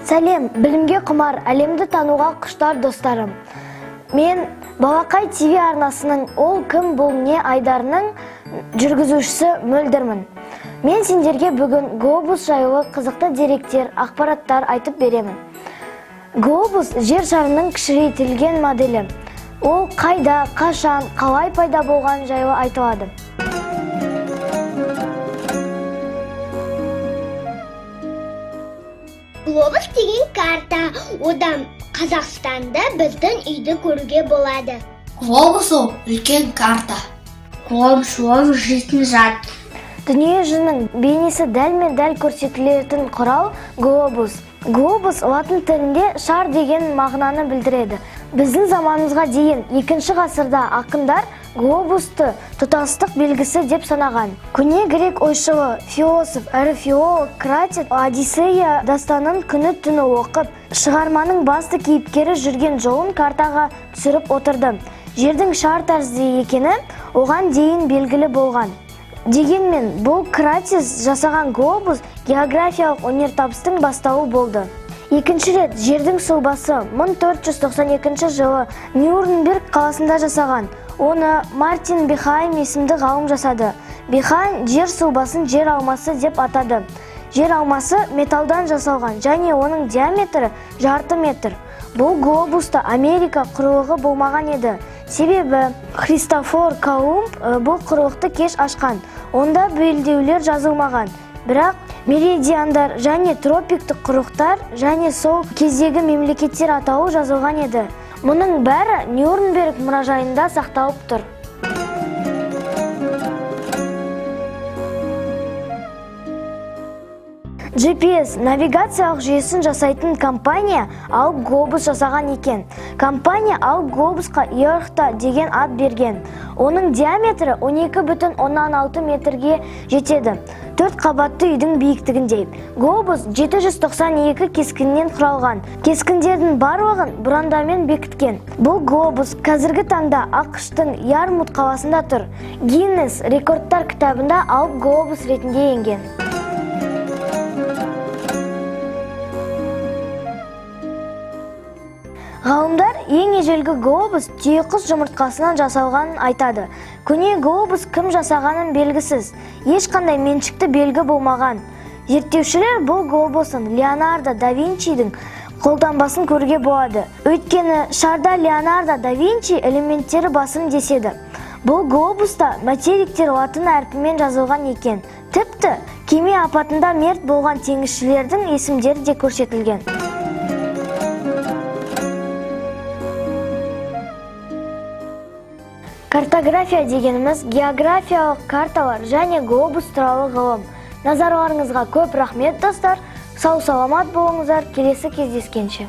Сәлем, білімге құмар, әлемді тануға құштар достарым. Мен Балақай ТВ арнасының «Ол кім бұл не» айдарының жүргізушісі Мөлдірмін. Мен сендерге бүгін глобус жайлы қызықты деректер, ақпараттар айтып беремін. Глобус жер шарының кішірейтілген моделі. Ол қайда, қашан, қалай пайда болған жайлы айтылады. Глобус деген карта, одан Қазақстанда біздің үйді көруге болады. Глобус ол үлкен карта. Глобус жейтін зат. Дүние жүзінің бейнесі дәл көрсетілетін құрал глобус. Глобус латын тілінде шар деген мағынаны білдіреді. Біздің заманымызға дейін 2 ғасырда ақындар глобусты тұтастық белгісі деп санаған. Көне грек ойшылы, философ, әрі филолог Кратет Одиссея дастанын күні-түні оқып, шығарманың басты кейіпкері жүрген жолын картаға түсіріп отырды. Жердің шар тәрізді екені оған дейін белгілі болған. Дегенмен, бұл Кратес жасаған глобус географиялық өнертабыстың бастауы болды. Екінші рет жердің сұлбасы 1492 жылы Нюрнберг қаласында жасаған. Оны Мартин Бехайм есімді ғалым жасады. Бехайм жер сұлбасын жер алмасы деп атады. Жер алмасы металдан жасалған және оның диаметрі жарты метр. Бұл глобуста Америка құрылығы болмаған еді. Себебі Христофор Колумб бұл құрылықты кеш ашқан. Онда белдеулер жазылмаған. Бірақ меридиандар және тропиктік құрықтар және сол кездегі мемлекеттер атауы жазылған еді. Мұның бәрі Нюрнберг мұражайында сақталып тұр. GPS навигациялық жүйесін жасайтын компания алып глобус жасаған екен. Компания алып глобусқа Иорхта деген ат берген. Оның диаметрі 12,6 метрге жетеді. 4 қабатты үйдің биіктігіндей. Глобус 792 кескіннен құралған. Кескіндердің барлығын бұрандамен бекіткен. Бұл глобус қазіргі таңда ақш-тың Ярмут қаласында тұр. Гиннес рекордтар кітабында алып глобус ретінде енген. Ғалымдар ең ежелгі глобус түйеқұс жұмыртқасынан жасалғанын айтады. Көне глобус кім жасағанын белгісіз, ешқандай меншікті белгі болмаған. Зерттеушілер бұл глобусын Леонардо да Винчидің қолданбасын көруге болады. Өйткені шарда Леонардо да Винчи элементтері басым деседі. Бұл глобуста материктер латын әрпімен жазылған екен. Тіпті кеме апатында мерт болған теңізшілердің есімдері де көрсетілген. Картография дегеніміз географиялық карталар және глобус туралы ғылым. Назарларыңызға көп рахмет достар. Сау саламат болыңыздар, келесі кездескенше.